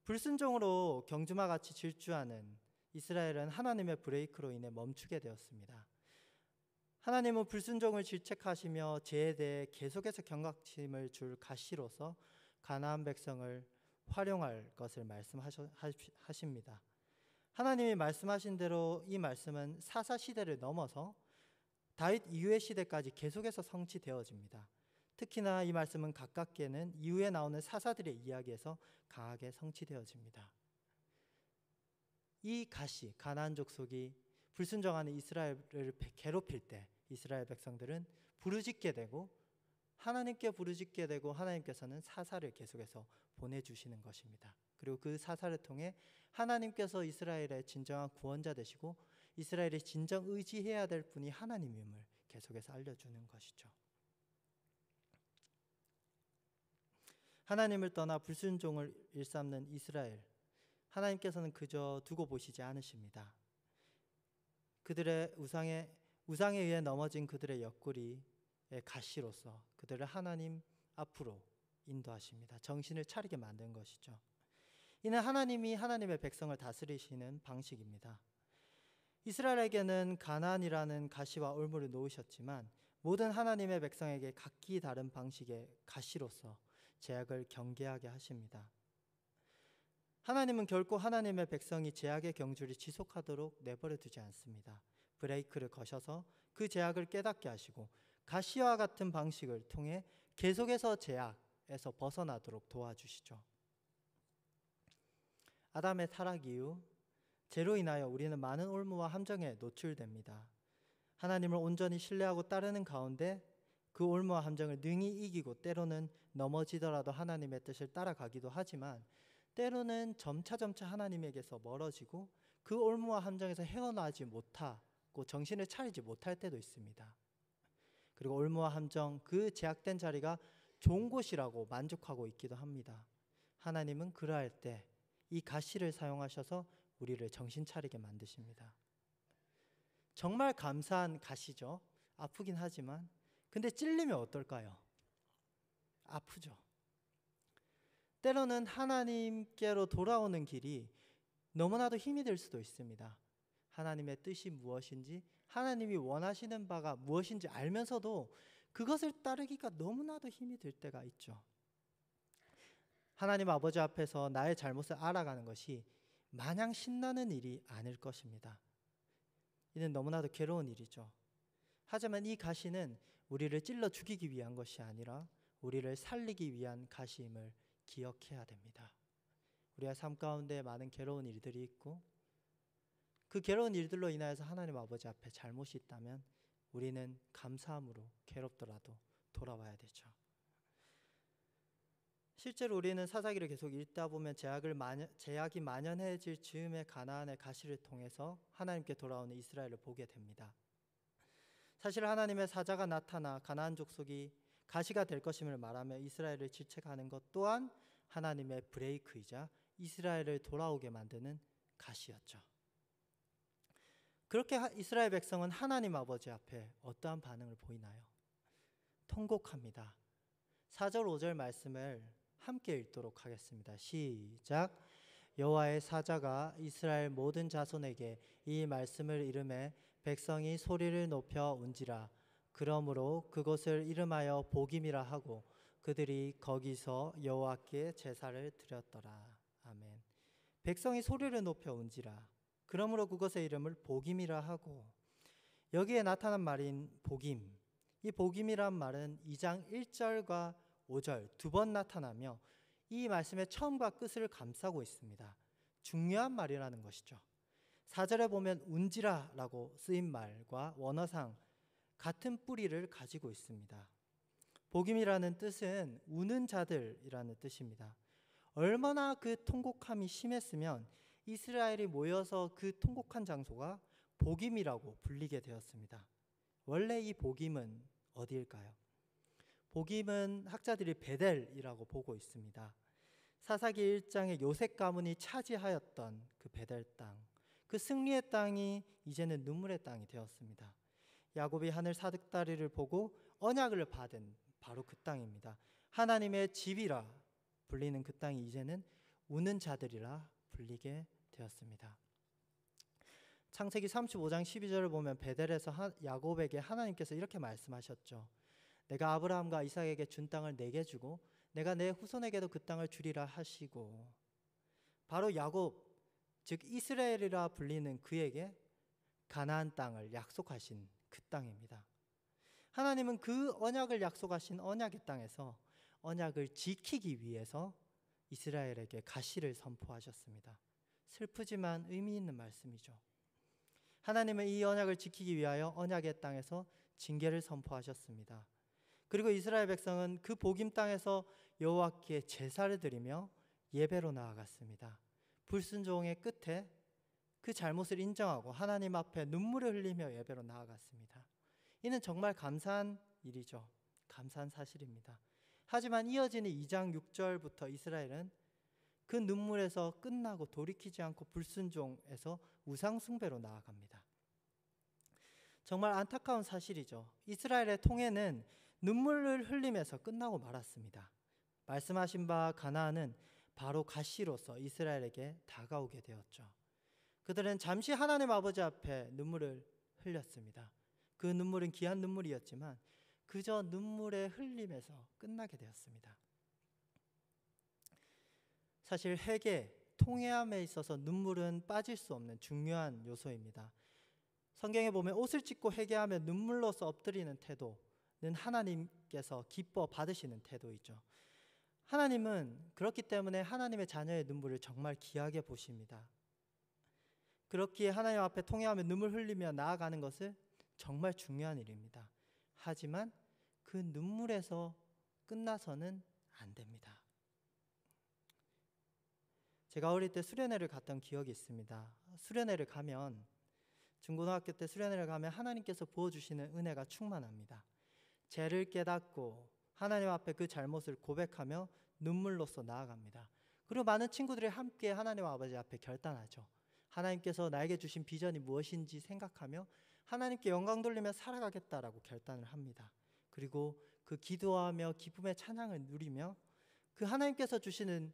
불순종으로 경주마 같이 질주하는 이스라엘은 하나님의 브레이크로 인해 멈추게 되었습니다. 하나님은 불순종을 질책하시며 죄에 대해 계속해서 경각심을 줄 가시로서 가나안 백성을 활용할 것을 말씀하십니다. 하나님이 말씀하신 대로 이 말씀은 사사 시대를 넘어서 다윗 이후의 시대까지 계속해서 성취되어집니다. 특히나 이 말씀은 가깝게는 이후에 나오는 사사들의 이야기에서 강하게 성취되어집니다. 이 가시, 가나안 족속이 불순종하는 이스라엘을 괴롭힐 때 이스라엘 백성들은 부르짖게 되고 하나님께 부르짖게 되고 하나님께서는 사사를 계속해서 보내주시는 것입니다. 그리고 그 사사를 통해 하나님께서 이스라엘의 진정한 구원자 되시고 이스라엘이 진정 의지해야 될 분이 하나님임을 계속해서 알려주는 것이죠. 하나님을 떠나 불순종을 일삼는 이스라엘, 하나님께서는 그저 두고 보시지 않으십니다. 그들의 우상에 의해 넘어진 그들의 옆구리의 가시로서 그들을 하나님 앞으로 인도하십니다. 정신을 차리게 만든 것이죠. 이는 하나님이 하나님의 백성을 다스리시는 방식입니다. 이스라엘에게는 가나안이라는 가시와 올무를 놓으셨지만 모든 하나님의 백성에게 각기 다른 방식의 가시로서 제약을 경계하게 하십니다. 하나님은 결코 하나님의 백성이 제약의 경주를 지속하도록 내버려 두지 않습니다. 브레이크를 거셔서 그 제약을 깨닫게 하시고 가시와 같은 방식을 통해 계속해서 제약에서 벗어나도록 도와주시죠. 아담의 타락 이후 죄로 인하여 우리는 많은 올무와 함정에 노출됩니다. 하나님을 온전히 신뢰하고 따르는 가운데 그 올무와 함정을 능히 이기고 때로는 넘어지더라도 하나님의 뜻을 따라가기도 하지만 때로는 점차 하나님에게서 멀어지고 그 올무와 함정에서 헤어나지 못하고 정신을 차리지 못할 때도 있습니다. 그리고 올무와 함정, 그 제약된 자리가 좋은 곳이라고 만족하고 있기도 합니다. 하나님은 그러할 때 이 가시를 사용하셔서 우리를 정신 차리게 만드십니다. 정말 감사한 가시죠. 아프긴 하지만. 근데 찔리면 어떨까요? 아프죠. 때로는 하나님께로 돌아오는 길이 너무나도 힘이 들 수도 있습니다. 하나님의 뜻이 무엇인지, 하나님이 원하시는 바가 무엇인지 알면서도 그것을 따르기가 너무나도 힘이 들 때가 있죠. 하나님 아버지 앞에서 나의 잘못을 알아가는 것이 마냥 신나는 일이 아닐 것입니다. 이는 너무나도 괴로운 일이죠. 하지만 이 가시는 우리를 찔러 죽이기 위한 것이 아니라 우리를 살리기 위한 가시임을 기억해야 됩니다. 우리의 삶 가운데 많은 괴로운 일들이 있고 그 괴로운 일들로 인하여서 하나님 아버지 앞에 잘못이 있다면 우리는 감사함으로 괴롭더라도 돌아와야 되죠. 실제로 우리는 사사기를 계속 읽다 보면 제약이 만연해질 즈음에 가나안의 가시를 통해서 하나님께 돌아오는 이스라엘을 보게 됩니다. 사실 하나님의 사자가 나타나 가나안 족속이 가시가 될 것임을 말하며 이스라엘을 질책하는 것 또한 하나님의 브레이크이자 이스라엘을 돌아오게 만드는 가시였죠. 그렇게 이스라엘 백성은 하나님 아버지 앞에 어떠한 반응을 보이나요? 통곡합니다. 4절 5절 말씀을 함께 읽도록 하겠습니다. 시작. 여호와의 사자가 이스라엘 모든 자손에게 이 말씀을 이르매 백성이 소리를 높여 운지라. 그러므로 그곳을 이름하여 복임이라 하고 그들이 거기서 여호와께 제사를 드렸더라. 아멘. 백성이 소리를 높여 운지라. 그러므로 그것의 이름을 복임이라 하고, 여기에 나타난 말인 복임, 이 복임이란 말은 2장 1절과 5절 두 번 나타나며 이 말씀의 처음과 끝을 감싸고 있습니다. 중요한 말이라는 것이죠. 4절에 보면 운지라라고 쓰인 말과 원어상 같은 뿌리를 가지고 있습니다. 복임이라는 뜻은 우는 자들이라는 뜻입니다. 얼마나 그 통곡함이 심했으면 이스라엘이 모여서 그 통곡한 장소가 복임이라고 불리게 되었습니다. 원래 이 복임은 어디일까요? 복임은 학자들이 베델이라고 보고 있습니다. 사사기 1장에 요셉 가문이 차지하였던 그 베델 땅, 그 승리의 땅이 이제는 눈물의 땅이 되었습니다. 야곱이 하늘 사득다리를 보고 언약을 받은 바로 그 땅입니다. 하나님의 집이라 불리는 그 땅이 이제는 우는 자들이라 불리게 되었습니다. 창세기 35장 12절을 보면 베델에서 야곱에게 하나님께서 이렇게 말씀하셨죠. 내가 아브라함과 이삭에게 준 땅을 내게 주고 내가 내 후손에게도 그 땅을 주리라 하시고, 바로 야곱 즉 이스라엘이라 불리는 그에게 가나안 땅을 약속하신 그 땅입니다. 하나님은 그 언약을 약속하신 언약의 땅에서 언약을 지키기 위해서 이스라엘에게 가시를 선포하셨습니다. 슬프지만 의미 있는 말씀이죠. 하나님은 이 언약을 지키기 위하여 언약의 땅에서 징계를 선포하셨습니다. 그리고 이스라엘 백성은 그 복임 땅에서 여호와께 제사를 드리며 예배로 나아갔습니다. 불순종의 끝에 그 잘못을 인정하고 하나님 앞에 눈물을 흘리며 예배로 나아갔습니다. 이는 정말 감사한 일이죠. 감사한 사실입니다. 하지만 이어지는 2장 6절부터 이스라엘은 그 눈물에서 끝나고 돌이키지 않고 불순종에서 우상 숭배로 나아갑니다. 정말 안타까운 사실이죠. 이스라엘의 통해는 눈물을 흘리면서 끝나고 말았습니다. 말씀하신 바 가나안은 바로 가시로서 이스라엘에게 다가오게 되었죠. 그들은 잠시 하나님 아버지 앞에 눈물을 흘렸습니다. 그 눈물은 귀한 눈물이었지만 그저 눈물의 흘림에서 끝나게 되었습니다. 사실 회개, 통회함에 있어서 눈물은 빠질 수 없는 중요한 요소입니다. 성경에 보면 옷을 찢고 회개하며 눈물로서 엎드리는 태도는 하나님께서 기뻐 받으시는 태도이죠. 하나님은 그렇기 때문에 하나님의 자녀의 눈물을 정말 귀하게 보십니다. 그렇기에 하나님 앞에 통회하며 눈물 흘리며 나아가는 것은 정말 중요한 일입니다. 하지만 그 눈물에서 끝나서는 안 됩니다. 제가 어릴 때 수련회를 갔던 기억이 있습니다. 수련회를 가면 중고등학교 때 수련회를 가면 하나님께서 부어주시는 은혜가 충만합니다. 죄를 깨닫고 하나님 앞에 그 잘못을 고백하며 눈물로써 나아갑니다. 그리고 많은 친구들이 함께 하나님 아버지 앞에 결단하죠. 하나님께서 나에게 주신 비전이 무엇인지 생각하며 하나님께 영광 돌리며 살아가겠다라고 결단을 합니다. 그리고 그 기도하며 기쁨의 찬양을 누리며 그 하나님께서 주시는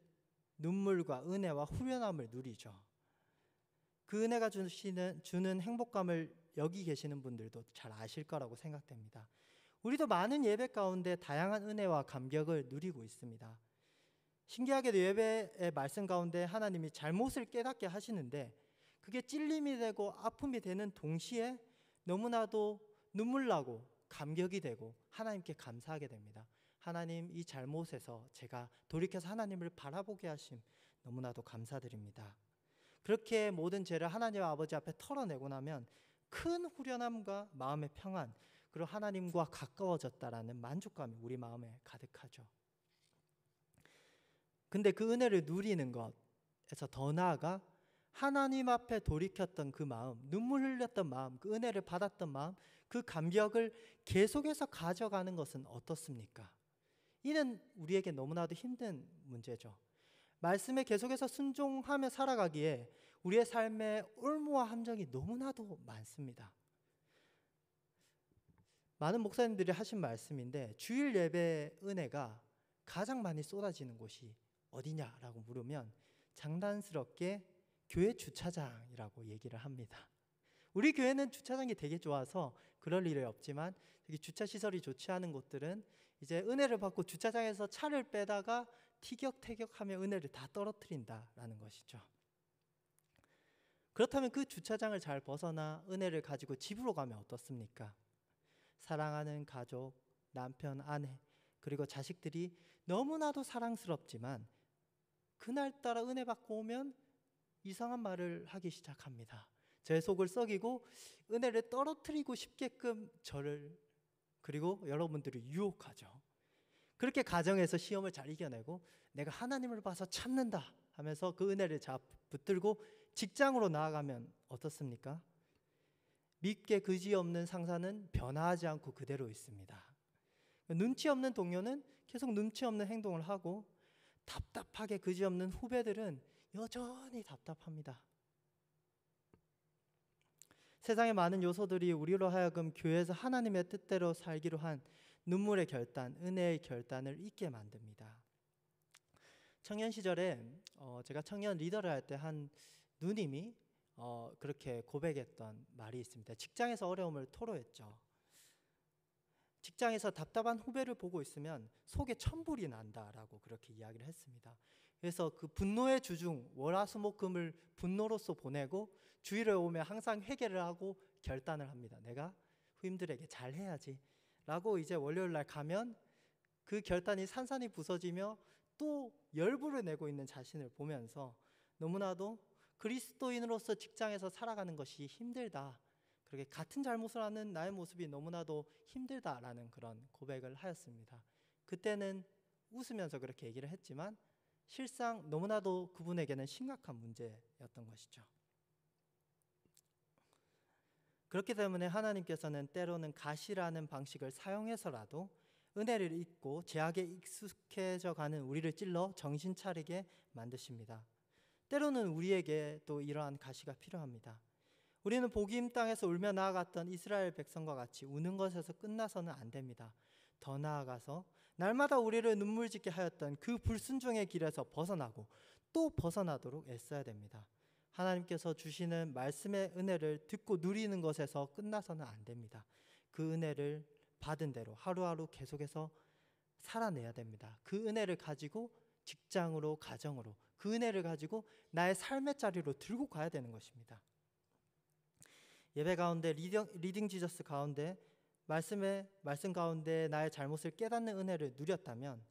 눈물과 은혜와 후련함을 누리죠. 그 은혜가 주는 행복감을 여기 계시는 분들도 잘 아실 거라고 생각됩니다. 우리도 많은 예배 가운데 다양한 은혜와 감격을 누리고 있습니다. 신기하게도 예배의 말씀 가운데 하나님이 잘못을 깨닫게 하시는데 그게 찔림이 되고 아픔이 되는 동시에 너무나도 눈물 나고 감격이 되고 하나님께 감사하게 됩니다. 하나님, 이 잘못에서 제가 돌이켜서 하나님을 바라보게 하심 너무나도 감사드립니다. 그렇게 모든 죄를 하나님 아버지 앞에 털어내고 나면 큰 후련함과 마음의 평안, 그리고 하나님과 가까워졌다라는 만족감이 우리 마음에 가득하죠. 근데 그 은혜를 누리는 것에서 더 나아가 하나님 앞에 돌이켰던 그 마음, 눈물 흘렸던 마음, 그 은혜를 받았던 마음, 그 감격을 계속해서 가져가는 것은 어떻습니까? 이는 우리에게 너무나도 힘든 문제죠. 말씀에 계속해서 순종하며 살아가기에 우리의 삶에 올무와 함정이 너무나도 많습니다. 많은 목사님들이 하신 말씀인데 주일 예배 은혜가 가장 많이 쏟아지는 곳이 어디냐라고 물으면 장난스럽게 교회 주차장이라고 얘기를 합니다. 우리 교회는 주차장이 되게 좋아서 그럴 일이 없지만 되게 주차 시설이 좋지 않은 곳들은 이제 은혜를 받고 주차장에서 차를 빼다가 티격태격하며 은혜를 다 떨어뜨린다라는 것이죠. 그렇다면 그 주차장을 잘 벗어나 은혜를 가지고 집으로 가면 어떻습니까? 사랑하는 가족, 남편, 아내, 그리고 자식들이 너무나도 사랑스럽지만 그날따라 은혜 받고 오면 이상한 말을 하기 시작합니다. 제 속을 썩이고 은혜를 떨어뜨리고 싶게끔 저를 그리고 여러분들을 유혹하죠. 그렇게 가정에서 시험을 잘 이겨내고 내가 하나님을 봐서 참는다 하면서 그 은혜를 붙들고 직장으로 나아가면 어떻습니까? 믿게 그지없는 상사는 변화하지 않고 그대로 있습니다. 눈치 없는 동료는 계속 눈치 없는 행동을 하고 답답하게 그지없는 후배들은 여전히 답답합니다. 세상의 많은 요소들이 우리로 하여금 교회에서 하나님의 뜻대로 살기로 한 눈물의 결단, 은혜의 결단을 잊게 만듭니다. 청년 시절에 제가 청년 리더를 할 때 한 누님이 그렇게 고백했던 말이 있습니다. 직장에서 어려움을 토로했죠. 직장에서 답답한 후배를 보고 있으면 속에 천불이 난다라고 그렇게 이야기를 했습니다. 그래서 그 분노의 주중 월화수목금을 분노로서 보내고 주일에 오면 항상 회개를 하고 결단을 합니다. 내가 후임들에게 잘해야지 라고 이제 월요일 날 가면 그 결단이 산산이 부서지며 또 열불을 내고 있는 자신을 보면서 너무나도 그리스도인으로서 직장에서 살아가는 것이 힘들다, 그렇게 같은 잘못을 하는 나의 모습이 너무나도 힘들다라는 그런 고백을 하였습니다. 그때는 웃으면서 그렇게 얘기를 했지만 실상 너무나도 그분에게는 심각한 문제였던 것이죠. 그렇기 때문에 하나님께서는 때로는 가시라는 방식을 사용해서라도 은혜를 잊고 죄악에 익숙해져 가는 우리를 찔러 정신 차리게 만드십니다. 때로는 우리에게 또 이러한 가시가 필요합니다. 우리는 복임 땅에서 울며 나아갔던 이스라엘 백성과 같이 우는 것에서 끝나서는 안 됩니다. 더 나아가서 날마다 우리를 눈물 짓게 하였던 그 불순종의 길에서 벗어나고 또 벗어나도록 애써야 됩니다. 하나님께서 주시는 말씀의 은혜를 듣고 누리는 것에서 끝나서는 안 됩니다. 그 은혜를 받은 대로 하루하루 계속해서 살아내야 됩니다. 그 은혜를 가지고 직장으로, 가정으로, 그 은혜를 가지고 나의 삶의 자리로 들고 가야 되는 것입니다. 예배 가운데 리딩 지저스 가운데 말씀 가운데 나의 잘못을 깨닫는 은혜를 누렸다면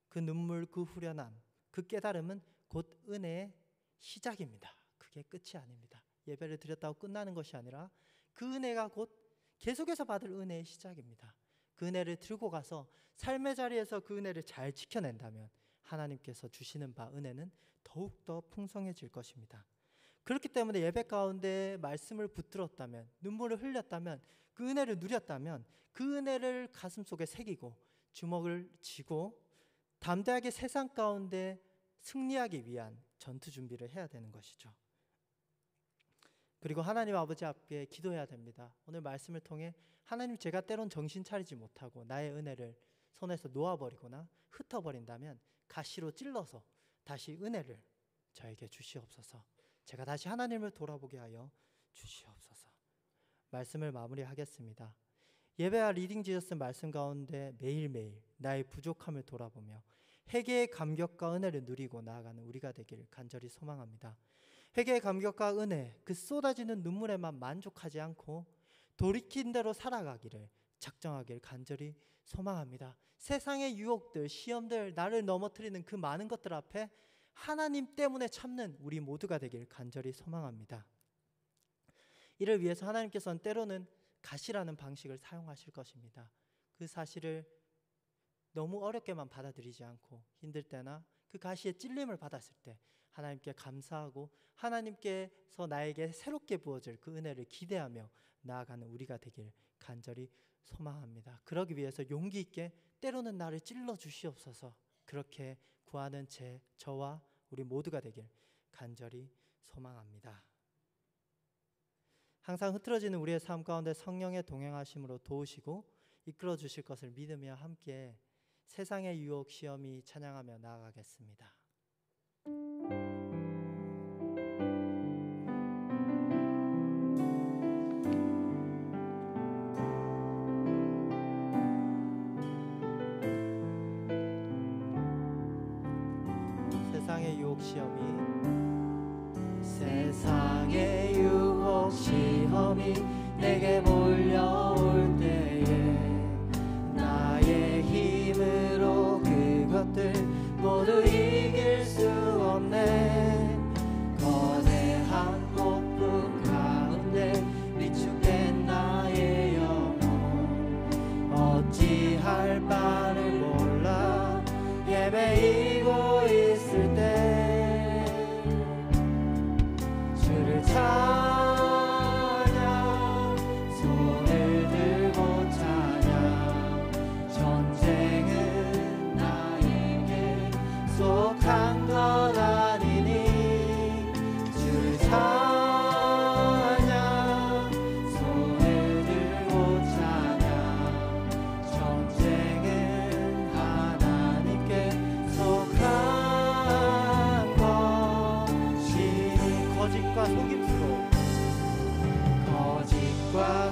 그 눈물, 그 후련함, 그 깨달음은 곧 은혜의 시작입니다. 그게 끝이 아닙니다. 예배를 드렸다고 끝나는 것이 아니라 그 은혜가 곧 계속해서 받을 은혜의 시작입니다. 그 은혜를 들고 가서 삶의 자리에서 그 은혜를 잘 지켜낸다면 하나님께서 주시는 바 은혜는 더욱더 풍성해질 것입니다. 그렇기 때문에 예배 가운데 말씀을 붙들었다면, 눈물을 흘렸다면, 그 은혜를 누렸다면 그 은혜를 가슴속에 새기고 주먹을 쥐고 담대하게 세상 가운데 승리하기 위한 전투 준비를 해야 되는 것이죠. 그리고 하나님 아버지 앞에 기도해야 됩니다. 오늘 말씀을 통해 하나님, 제가 때론 정신 차리지 못하고 나의 은혜를 손에서 놓아버리거나 흩어버린다면 가시로 찔러서 다시 은혜를 저에게 주시옵소서. 제가 다시 하나님을 돌아보게 하여 주시옵소서. 말씀을 마무리하겠습니다. 예배와 리딩 지저스 말씀 가운데 매일매일 나의 부족함을 돌아보며 회개의 감격과 은혜를 누리고 나아가는 우리가 되길 간절히 소망합니다. 회개의 감격과 은혜, 그 쏟아지는 눈물에만 만족하지 않고 돌이킨 대로 살아가기를 작정하길 간절히 소망합니다. 세상의 유혹들, 시험들, 나를 넘어뜨리는 그 많은 것들 앞에 하나님 때문에 참는 우리 모두가 되길 간절히 소망합니다. 이를 위해서 하나님께서는 때로는 가시라는 방식을 사용하실 것입니다. 그 사실을 너무 어렵게만 받아들이지 않고 힘들 때나 그 가시의 찔림을 받았을 때 하나님께 감사하고 하나님께서 나에게 새롭게 부어질 그 은혜를 기대하며 나아가는 우리가 되길 간절히 소망합니다. 그러기 위해서 용기 있게 때로는 나를 찔러 주시옵소서, 그렇게 구하는 저와 우리 모두가 되길 간절히 소망합니다. 항상 흐트러지는 우리의 삶 가운데 성령의 동행하심으로 도우시고 이끌어 주실 것을 믿으며 함께 세상의 유혹 시험이 찬양하며 나아가겠습니다. 세상의 유혹 시험이 내게 몰려올 때에 나의 힘으로 그것들 모두 이길 수 없네. 거대한 폭풍 가운데 위축된 나의 영혼 어찌할 바를 몰라 헤매이고 있을 때 주를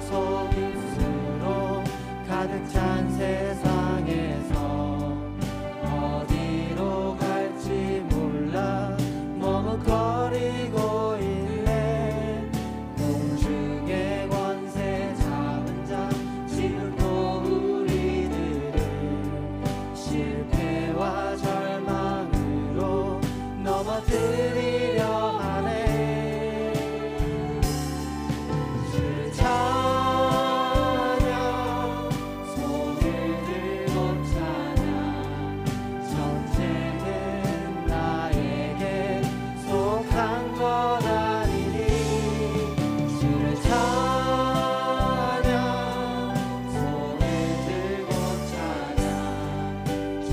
속임수로 가득 찬 세상에서 어디로 갈지 몰라 머뭇거리고 있네. 공중의 권세 잡은 자 지금도 우리들을 실패와 절망으로 넘어뜨리려 하네.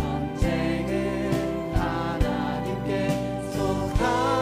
전쟁은 하나님께 속한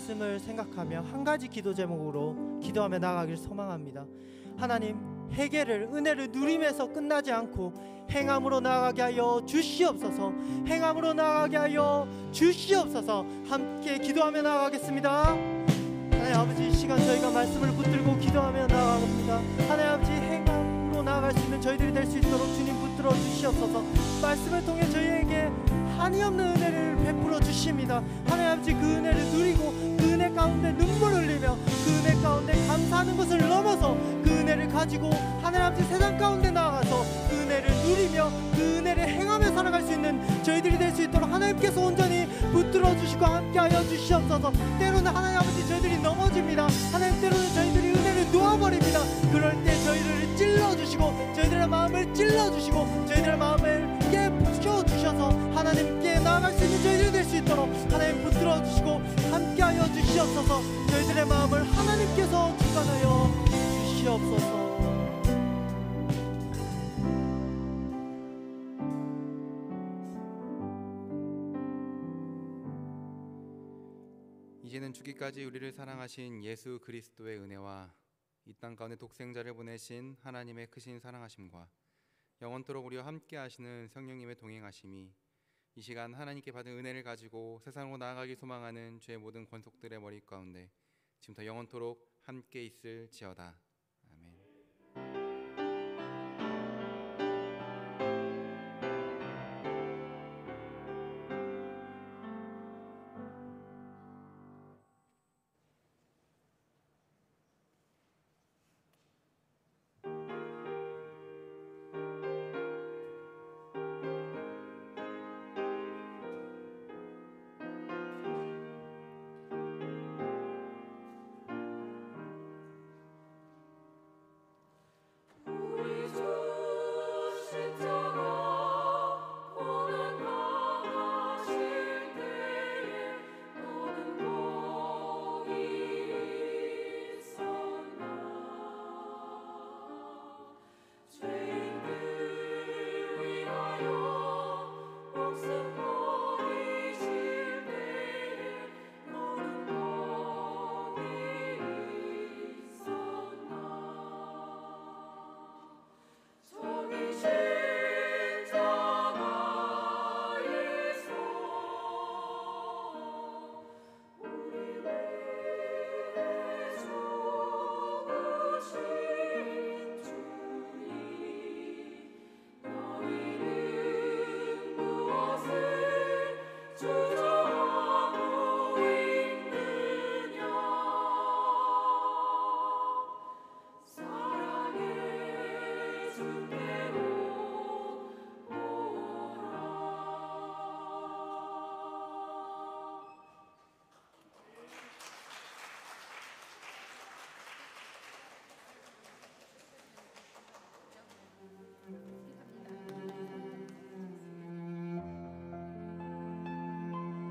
말씀을 생각하며 한 가지 기도 제목으로 기도하며 나아가길 소망합니다. 하나님, 회개를, 은혜를 누리면서 끝나지 않고 행함으로 나아가게 하여 주시옵소서. 행함으로 나아가게 하여 주시옵소서. 함께 기도하며 나아가겠습니다. 하나님 아버지, 이 시간 저희가 말씀을 붙들고 기도하며 나아갑니다. 하나님 아버지, 행함으로 나아갈 수 있는 저희들이 될 수 있도록 주님 붙들어 주시옵소서. 말씀을 통해 저희에게 한이 없는 은혜를 베풀어 주십니다. 하나님 아버지, 그 은혜를 누리고 그 은혜 가운데 눈물 흘리며 그 은혜 가운데 감사하는 것을 넘어서 그 은혜를 가지고 하나님 아버지 세상 가운데 나아가서 그 은혜를 누리며 그 은혜를 행하며 살아갈 수 있는 저희들이 될 수 있도록 하나님께서 온전히 붙들어 주시고 함께하여 주시옵소서. 때로는 하나님 아버지 저희들이 넘어집니다. 하나님, 때로는 저희들이 은혜를 놓아버립니다. 그럴 때 저희를 찔러주시고 저희들의 마음을 찔러주시고 저희들의 마음을 깨우쳐주셔서 하나님께 나아갈 수 있는 저희들이 될 수 있도록 하나님 붙들어 주시고 함께하여 주시옵소서. 저희들의 마음을 하나님께서 주관하여 주시옵소서. 이제는 죽기까지 우리를 사랑하신 예수 그리스도의 은혜와 이 땅 가운데 독생자를 보내신 하나님의 크신 사랑하심과 영원토록 우리와 함께 하시는 성령님의 동행하심이 이 시간 하나님께 받은 은혜를 가지고 세상으로 나아가기 소망하는 주의 모든 권속들의 머리 가운데 지금부터 영원토록 함께 있을지어다.